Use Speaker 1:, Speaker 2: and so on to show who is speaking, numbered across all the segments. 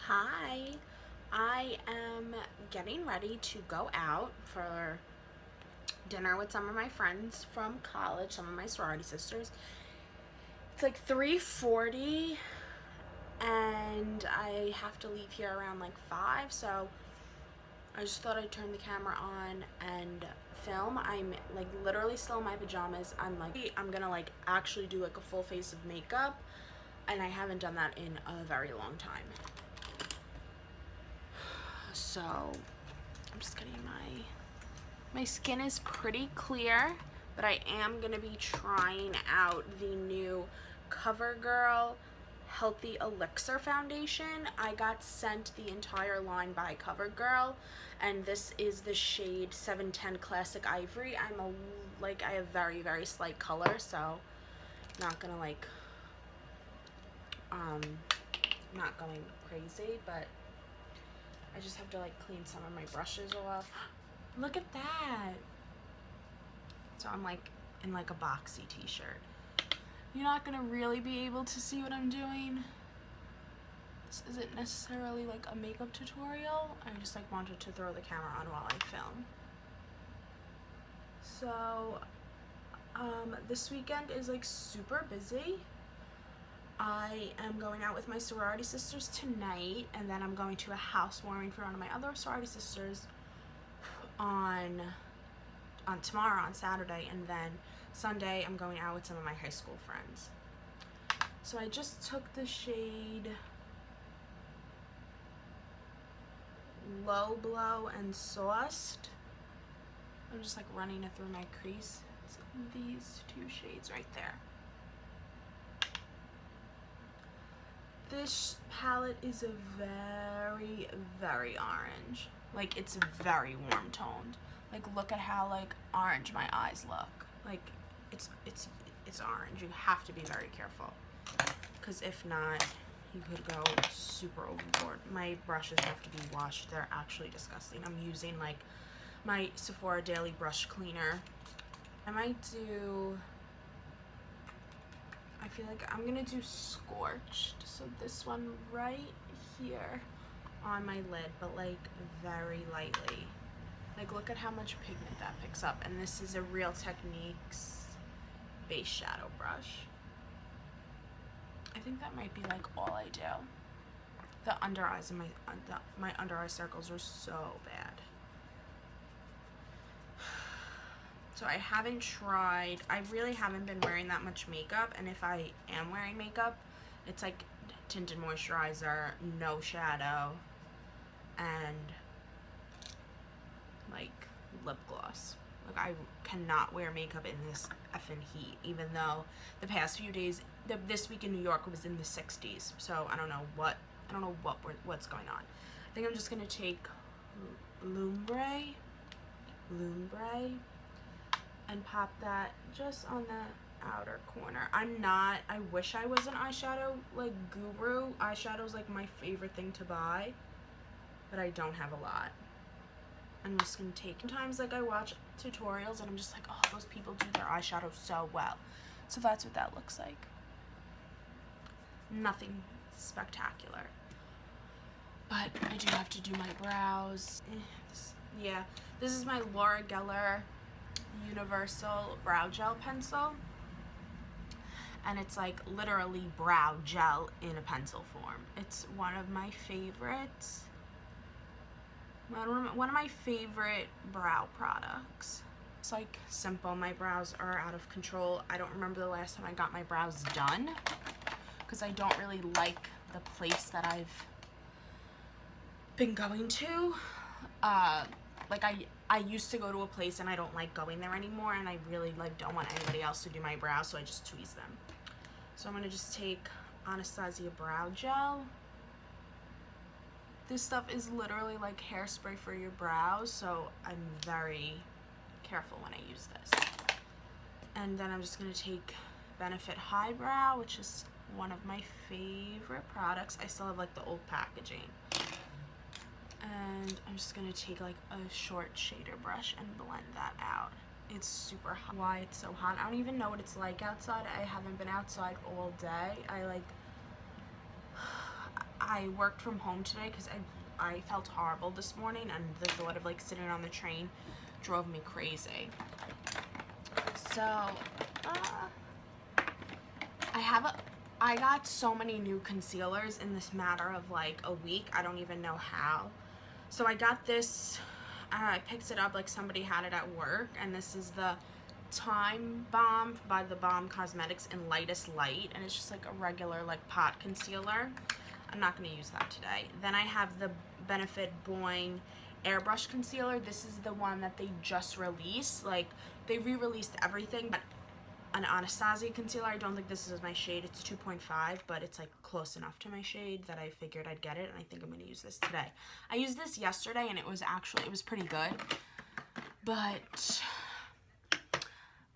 Speaker 1: Hi, I am getting ready to go out for dinner with some of my friends from college, some of my sorority sisters. It's like 3:40 and I have to leave here around like 5, so I just thought I'd turn the camera on and film. I'm like literally still in my pajamas. I'm gonna like actually do like a full face of makeup, and I haven't done that in a very long time. So I'm just getting my skin is pretty clear, but I am gonna be trying out the new CoverGirl Healthy Elixir foundation. I got sent the entire line by CoverGirl, and this is the shade 710 Classic Ivory. I have very slight color, so not gonna not going crazy, but I just have to like clean some of my brushes off. Look at that. So I'm like in like a boxy t-shirt. You're not gonna really be able to see what I'm doing. This isn't necessarily like a makeup tutorial. I just like wanted to throw the camera on while I film. So this weekend is like super busy. I am going out with my sorority sisters tonight, and then I'm going to a housewarming for one of my other sorority sisters on tomorrow, on Saturday, and then Sunday I'm going out with some of my high school friends. So I just took the shade Low Blow and Sauced. I'm just like running it through my crease. It's these two shades right there. This palette is a very orange. Like, it's very warm toned. Like, look at how like orange my eyes look. Like, it's orange. You have to be very careful, because if not, you could go super overboard. My brushes have to be washed. They're actually disgusting. I'm using like my Sephora Daily Brush Cleaner. I feel like I'm gonna do Scorched, so this one right here on my lid, but like very lightly. Like, look at how much pigment that picks up, and this is a Real Techniques base shadow brush. I think that might be like all I do. The under eyes and my under eye circles are so bad. So I really haven't been wearing that much makeup, and if I am wearing makeup, it's like tinted moisturizer, no shadow, and like lip gloss. Like, I cannot wear makeup in this effing heat, even though the past few days, this week in New York was in the 60s. So I don't know what's going on. I think I'm just gonna take Lumbre, and pop that just on the outer corner. I wish I was an eyeshadow like guru. Eyeshadow's like my favorite thing to buy, but I don't have a lot. I'm just gonna take, sometimes like I watch tutorials and I'm just like, oh, those people do their eyeshadow so well. So that's what that looks like. Nothing spectacular, but I do have to do my brows. This is my Laura Geller Universal Brow Gel Pencil, and it's like literally brow gel in a pencil form. It's one of my favorites. One of my favorite brow products. It's like simple. My brows are out of control. I don't remember the last time I got my brows done, because I don't really like the place that I've been going to. Like, I used to go to a place and I don't like going there anymore, and I really like don't want anybody else to do my brows, so I just tweeze them. So I'm gonna just take Anastasia Brow Gel. This stuff is literally like hairspray for your brows, so I'm very careful when I use this. And then I'm just gonna take Benefit Highbrow, which is one of my favorite products. I still have like the old packaging. And I'm just gonna take like a short shader brush and blend that out. It's super hot. Why it's so hot? I don't even know what it's like outside. I haven't been outside all day. I worked from home today because I felt horrible this morning, and the thought of like sitting on the train drove me crazy. So I got so many new concealers in this matter of like a week. I don't even know how. So I got this, I picked it up like somebody had it at work, and this is the Time Balm by the Balm Cosmetics in Lightest Light, and it's just like a regular like pot concealer. I'm not going to use that today. Then I have the Benefit Boing Airbrush Concealer. This is the one that they just released. Like, they re-released everything, but an Anastasia concealer, I don't think this is my shade. It's 2.5, but it's like close enough to my shade that I figured I'd get it, and I think I'm going to use this today. I used this yesterday, and it was pretty good, but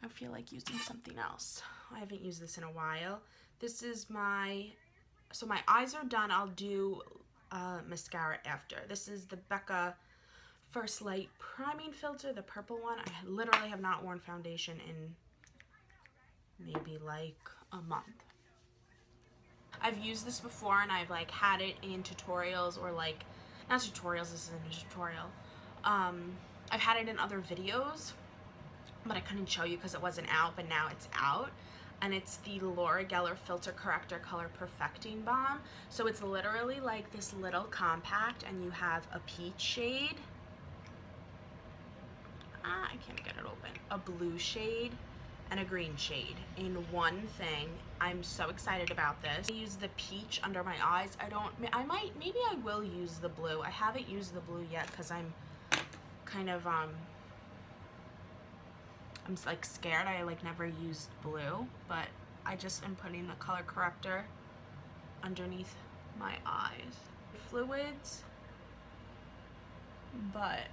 Speaker 1: I feel like using something else. I haven't used this in a while. This is so my eyes are done. I'll do mascara after. This is the Becca First Light Priming Filter, the purple one. I literally have not worn foundation in maybe like a month. I've used this before, and I've like had it in tutorials, or like, not tutorials, this isn't a tutorial. I've had it in other videos, but I couldn't show you because it wasn't out, but now it's out. And it's the Laura Geller Filter Corrector Color Perfecting Balm. So it's literally like this little compact, and you have a peach shade. I can't get it open. A blue shade and a green shade in one thing. I'm so excited about this. I use the peach under my eyes. Maybe I will use the blue. I haven't used the blue yet because I'm kind of, I'm like scared. I like never used blue, but I just am putting the color corrector underneath my eyes. Fluids, but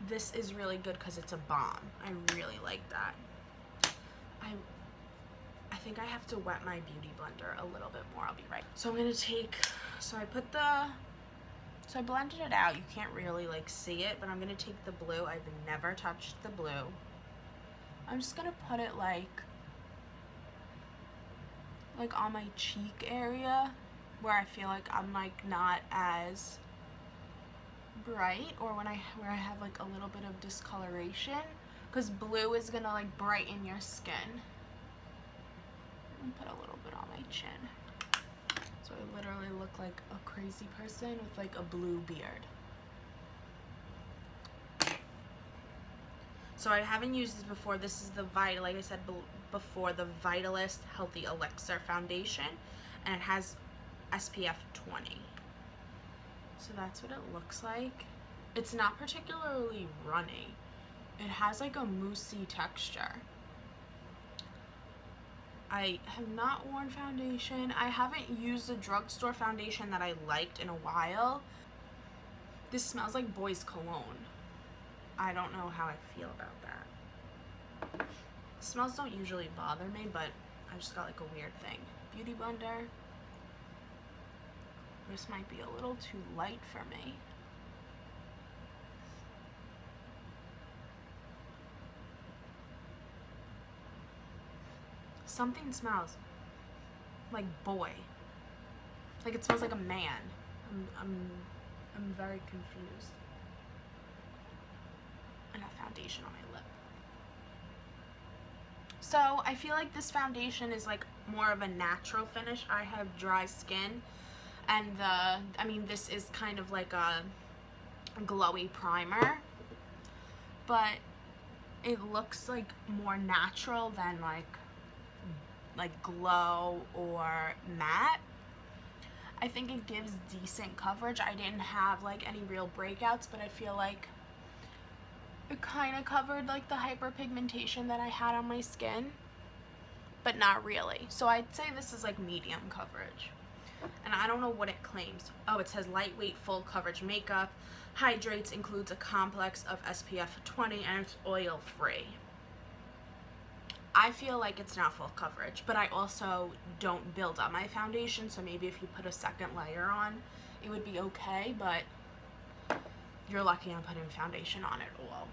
Speaker 1: this is really good because it's a balm. I really like that. I think I have to wet my beauty blender a little bit more. I'll be right. So I'm gonna take, so I blended it out. You can't really like see it, but I'm gonna take the blue. I've never touched the blue. I'm just gonna put it like on my cheek area where I feel like I'm like not as bright, or where I have like a little bit of discoloration, because blue is gonna like brighten your skin. And put a little bit on my chin, so I literally look like a crazy person with like a blue beard. So I haven't used this before. This is the like I said before, the Vitalist Healthy Elixir Foundation, and it has SPF 20. So that's what it looks like. It's not particularly runny. It has like a moussey texture. I have not worn foundation. I haven't used a drugstore foundation that I liked in a while. This smells like boys cologne. I don't know how I feel about that. Smells don't usually bother me, but I just got like a weird thing. Beauty blender. This might be a little too light for me. Something smells like boy. Like it smells like a man. I'm very confused. I got foundation on my lip. So I feel like this foundation is like more of a natural finish. I have dry skin, and this is kind of like a glowy primer, but it looks like more natural than like glow or matte. I think it gives decent coverage. I didn't have like any real breakouts, but I feel like it kind of covered like the hyperpigmentation that I had on my skin, but not really. So I'd say this is like medium coverage. And I don't know what it claims. Oh, it says lightweight full coverage makeup, hydrates, includes a complex of SPF 20, and it's oil free. I feel like it's not full coverage, but I also don't build up my foundation, so maybe if you put a second layer on, it would be okay, but you're lucky I'm putting foundation on it all.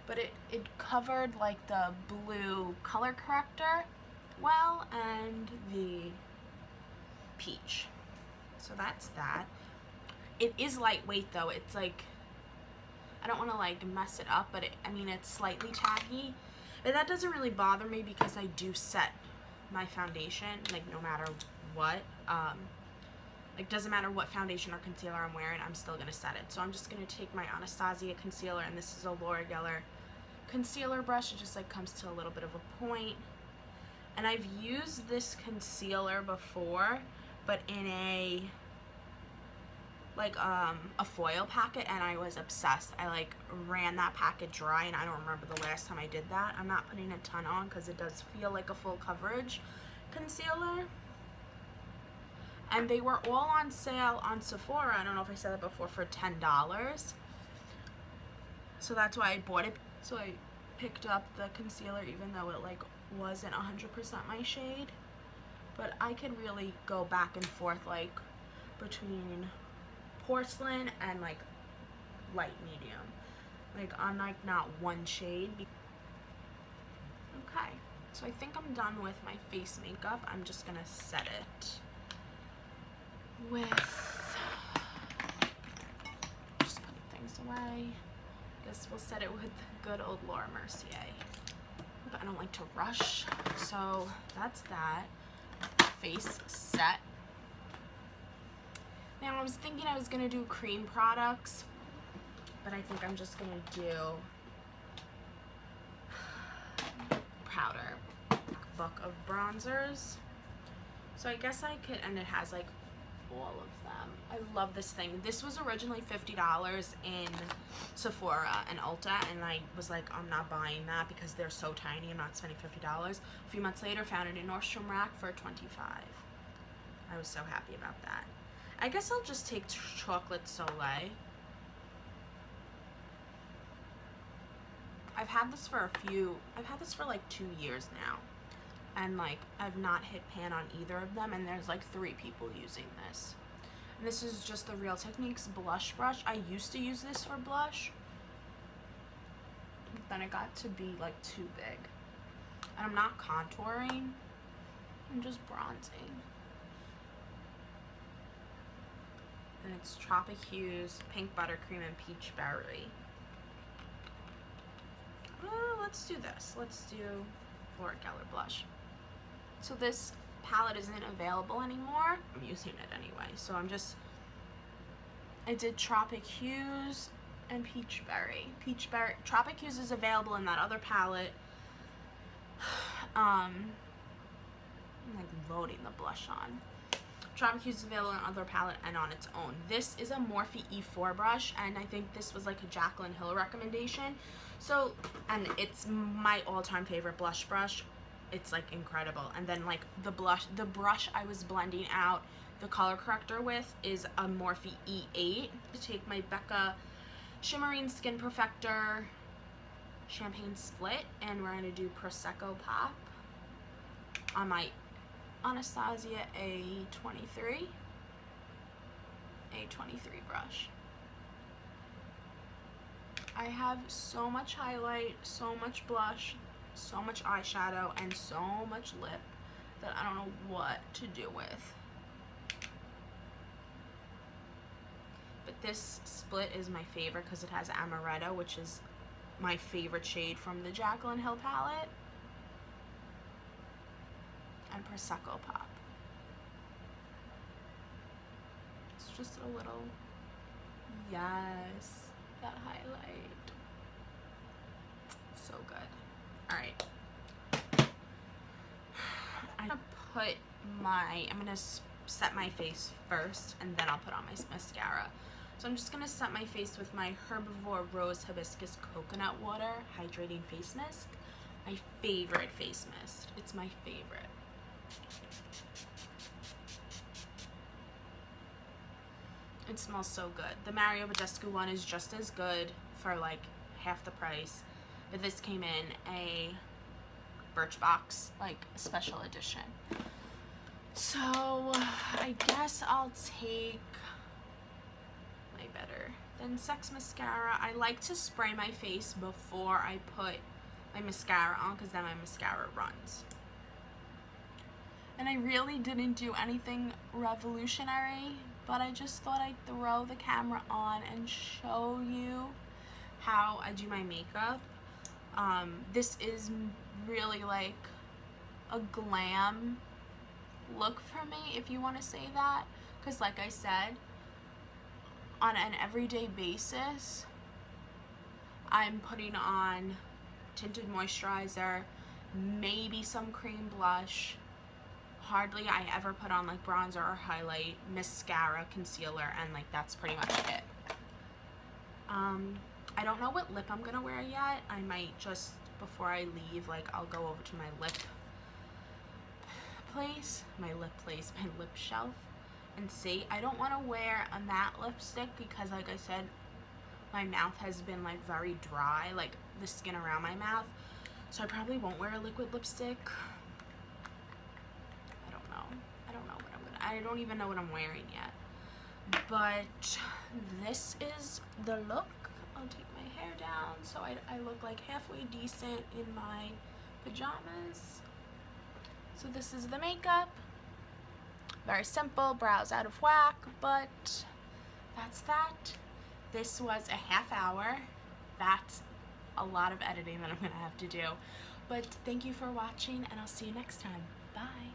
Speaker 1: But it covered like the blue color corrector well, and the peach. So that's that. It is lightweight though. It's like, I don't want to like mess it up, but I mean, it's slightly tacky. But that doesn't really bother me because I do set my foundation, like no matter what. Like doesn't matter what foundation or concealer I'm wearing, I'm still gonna set it. So I'm just gonna take my Anastasia concealer, and this is a Laura Geller concealer brush. It just like comes to a little bit of a point. And I've used this concealer before, but in a foil packet, and I was obsessed. I like ran that packet dry, and I don't remember the last time I did that. I'm not putting a ton on because it does feel like a full coverage concealer. And they were all on sale on Sephora, I don't know if I said that before, for $10. So that's why I bought it. So I picked up the concealer even though it like wasn't 100% my shade. But I could really go back and forth like between porcelain and like light medium. Like I'm like not one shade. Okay, so I think I'm done with my face makeup. I'm just gonna set it with, just putting things away. Guess we'll set it with good old Laura Mercier. But I don't like to rush, so that's that. Face set. Now I was thinking I was gonna do cream products, but I think I'm just gonna do powder. Book of bronzers. So I guess I could, and it has like all of them. I love this thing. This was originally $50 in Sephora and Ulta, and I was like, I'm not buying that because they're so tiny. I'm not spending $50. A few months later, found it in Nordstrom Rack for $25. I was so happy about that. I guess I'll just take chocolate Soleil. I've had this for like 2 years now. And like I've not hit pan on either of them, and there's like 3 people using this. And this is just the Real Techniques blush brush. I used to use this for blush, but then it got to be like too big. And I'm not contouring, I'm just bronzing. And it's Tropic Hues, Pink Buttercream, and Peach Berry. Let's do this. Let's do Laura Geller blush. So this palette isn't available anymore. I'm using it anyway. So I did Tropic Hues and Peach Berry. Tropic Hues is available in that other palette. I'm like loading the blush on. Tropic Hues is available in other palette and on its own. This is a Morphe E4 brush, and I think this was like a Jaclyn Hill recommendation. So, and it's my all-time favorite blush brush. It's like incredible. And then like the brush I was blending out the color corrector with is a Morphe E8. To take my Becca Shimmering Skin Perfector Champagne Split, and we're gonna do Prosecco Pop on my Anastasia A23 brush. I have so much highlight, so much blush, so much eyeshadow, and so much lip that I don't know what to do with. But this split is my favorite because it has Amaretto, which is my favorite shade from the Jaclyn Hill palette, and Prosecco Pop. It's just a little, yes, that highlight. So good. Alright. I'm gonna set my face first, and then I'll put on my mascara. So I'm just gonna set my face with my Herbivore Rose Hibiscus Coconut Water Hydrating Face Mist. My favorite face mist. It's my favorite. It smells so good. The Mario Badescu one is just as good for like half the price, but this came in a Birchbox like special edition. So I guess I'll take my Better Than Sex mascara. I like to spray my face before I put my mascara on because then my mascara runs. And I really didn't do anything revolutionary but I just thought I'd throw the camera on and show you how I do my makeup. This is really like a glam look for me, if you want to say that, because like I said, on an everyday basis, I'm putting on tinted moisturizer, maybe some cream blush. Hardly I ever put on like bronzer or highlight, mascara, concealer, and like that's pretty much it. I don't know what lip I'm gonna wear yet. I might just, before I leave, like I'll go over to my lip shelf and see. I don't want to wear a matte lipstick because like I said, my mouth has been like very dry, like the skin around my mouth, so I probably won't wear a liquid lipstick. I don't even know what I'm wearing yet, but this is the look. I'll take my hair down so I look like halfway decent in my pajamas. So this is the makeup. Very simple, brows out of whack, but that's that. This was a half hour. That's a lot of editing that I'm gonna have to do. But thank you for watching, and I'll see you next time. Bye.